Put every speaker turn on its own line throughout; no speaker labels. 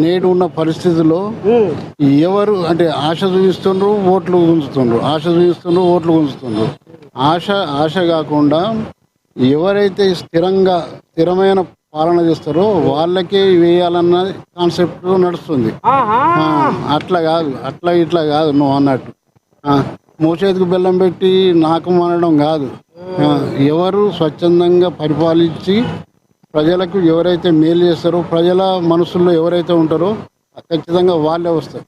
నేడు ఉన్న పరిస్థితుల్లో ఎవరు అంటే ఆశ చూపిస్తుండ్రు, ఓట్లు గుంజుతుండ్రు, ఆశ చూపిస్తుండ్రు, ఓట్లు గుంజుతుండ్రు. ఆశ కాకుండా ఎవరైతే స్థిరమైన పాలన చేస్తారో వాళ్ళకే వేయాలన్న కాన్సెప్ట్ నడుస్తుంది. అట్లా కాదు, ఇట్లా కాదు నువ్వు అన్నట్టు మోచేతికి బెల్లం పెట్టి నాకు అనడం కాదు. ఎవరు స్వచ్ఛందంగా పరిపాలించి ప్రజలకు ఎవరైతే మేలు చేస్తారో, ప్రజల మనసుల్లో ఎవరైతే ఉంటారో ఖచ్చితంగా వాళ్ళే వస్తారు.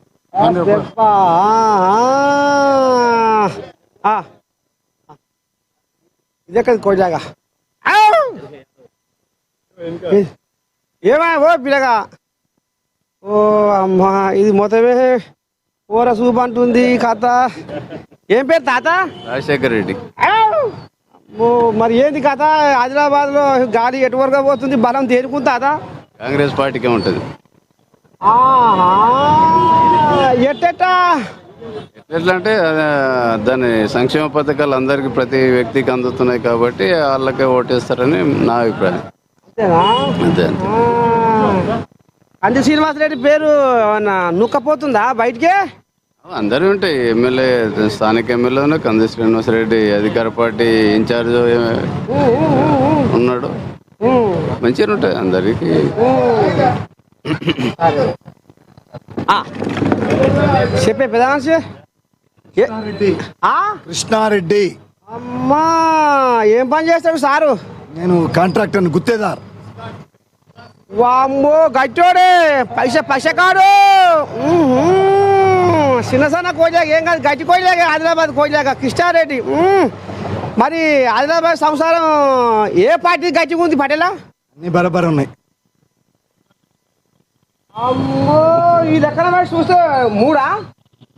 ఇదే కదా కోజాగా ఏమా ఓ పిల్లగా, ఓ అమ్మా ఇది మొత్తమే కూర సూప్ అంటుంది కథ. ఏం పేరు తాత?
రాజశేఖర్ రెడ్డి.
మరి ఏంది కథ? ఆదిలాబాద్ లో గాలి ఎటువరగా పోతుంది, బలం తేరుకుంది తాత?
కాంగ్రెస్ పార్టీకే ఉంటుంది.
ఎట్టెట్టా
ఎట్లా అంటే దాని సంక్షేమ పథకాలు అందరికి ప్రతి వ్యక్తికి అందుతున్నాయి కాబట్టి వాళ్ళకే ఓటేస్తారని నా అభిప్రాయం. అంతే అంతే.
అంజి శ్రీనివాసరెడ్డి పేరు నుక్కపోతుందా బయటికే?
అందరూ ఉంటాయి. ఎమ్మెల్యే స్థానిక ఎమ్మెల్యే కంది శ్రీనివాసరెడ్డి అధికార పార్టీ ఇన్ఛార్జ్ ఉన్నాడు. మంచిగా ఉంటాయి అందరికి.
చెప్పే పెద్ద మనిషి
కృష్ణారెడ్డి.
అమ్మా ఏం పని చేస్తాడు సారు?
నేను కాంట్రాక్టర్ గుత్తేదార్.
వామ్మో గట్టోడే పైసకాడు. చిన్న సన్న కోయలేక ఏం కాదు, గట్టి కోయలేక ఆదిలాబాద్ కోయలేక కృష్ణారెడ్డి. మరి ఆదిలాబాద్ సంసారం ఏ పార్టీ గట్టిగా ఉంది పటేలా?
అన్ని బరాబర్ ఉన్నాయి.
అమ్మో ఈ లెక్కన చూస్తే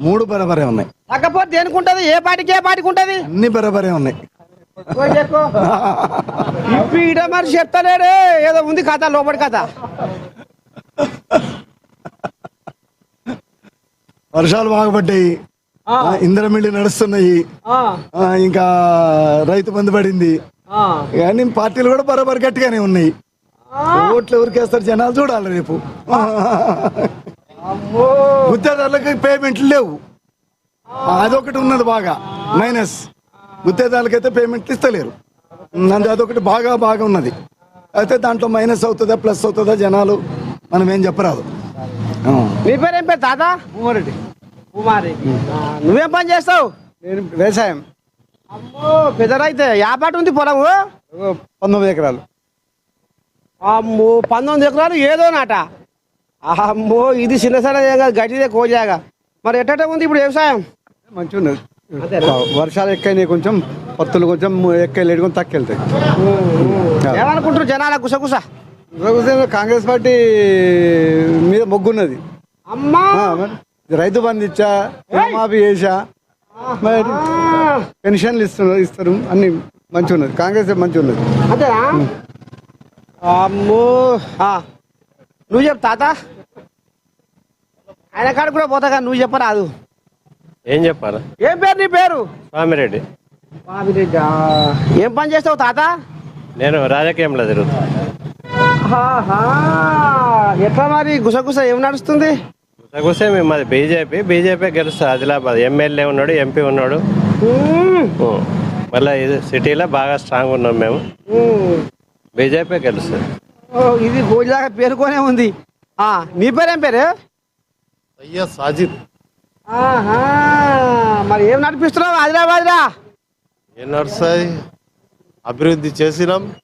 మూడు
బరాబరే ఉన్నాయి.
తగ్గపోతే దేనికుంటది? ఏ పార్టీకి ఉంటది?
అన్ని బరాబరే ఉన్నాయి.
ఇప్పుడు మరి చెప్తాలేడే ఏదో ఉంది కథ, లోపలి కథ.
వర్షాలు బాగుపడ్డాయి, ఇంద్రమిల్లి నడుస్తున్నాయి, ఇంకా రైతు బంధు పడింది. కానీ పార్టీలు కూడా బరాబర్ గట్టిగానే ఉన్నాయి. ఓట్లు ఎవరికేస్తారు జనాలు చూడాలి రేపు. గుత్తేదారులకు పేమెంట్లు లేవు, అదొకటి ఉన్నది బాగా మైనస్. గుత్తేదారులకైతే పేమెంట్లు ఇస్తలేరు, అదొకటి బాగా ఉన్నది. అయితే దాంట్లో మైనస్ అవుతుందా ప్లస్ అవుతుందా జనాలు మనం ఏం చెప్పరాదు.
నీ పేరేం పేరు తాత?
ఉమారెడ్డి.
నువ్వేం పని చేస్తావు?
నేను వ్యవసాయం.
అమ్మో పెద్ద రైతే. యాపాటి ఉంది పొలము?
19 ఎకరాలు.
అమ్మో 19 ఎకరాలు ఏదో నాట. అమ్మో ఇది చిన్న సన్న గట్టిదే కోజాగా. మరి ఎట్ట ఉంది ఇప్పుడు వ్యవసాయం?
మంచిగా ఉన్నది. వర్షాలు ఎక్కువైనాయి, కొంచెం పత్తులు కొంచెం ఎక్కువ లేడు, కొంచెం తక్కువ వెళ్తాయి.
ఏమనుకుంటారు జనాల గుసగుస?
కాంగ్రెస్ పార్టీ మీద మొగ్గున్నది.
అమ్మా
రైతు బంధు ఇచ్చా, మాఫీ చేసా, మరి పెన్షన్లు ఇస్తారు, అన్ని మంచిగా ఉన్నది. కాంగ్రెస్ మంచిగా ఉన్నది.
అంతేనా? అమ్మో నువ్వు చెప్పు తాత. ఆయన కాడికి కూడా పోతా కానీ నువ్వు చెప్పరాదు.
ఏం చెప్పాలా?
ఏం పేరు నీ పేరు?
స్వామిరెడ్డి.
స్వామిరెడ్డి. ఏం పని చేస్తావు తాత?
నేను రాజకీయంలో తిరుగుతా.
ఎట్లా మరి గుసగుస ఏం నడుస్తుంది?
గుసగుసే మాది బీజేపీ గెలుస్తుంది. ఆదిలాబాద్ ఎమ్మెల్యే ఉన్నాడు, ఎంపీ ఉన్నాడు. మళ్ళీ ఇది సిటీలో బాగా స్ట్రాంగ్ ఉన్నాం మేము. బీజేపీ గెలుస్తుంది.
ఇది గోజాగా పేరుకొనే ఉంది. నీ పేరేం పేరు?
అయ్యా సాజిద్.
మరి ఏం నడిపిస్తున్నావు ఆదిలాబాద్ రా?
ఏం నడుస్తాయి, అభివృద్ధి చేసినాం.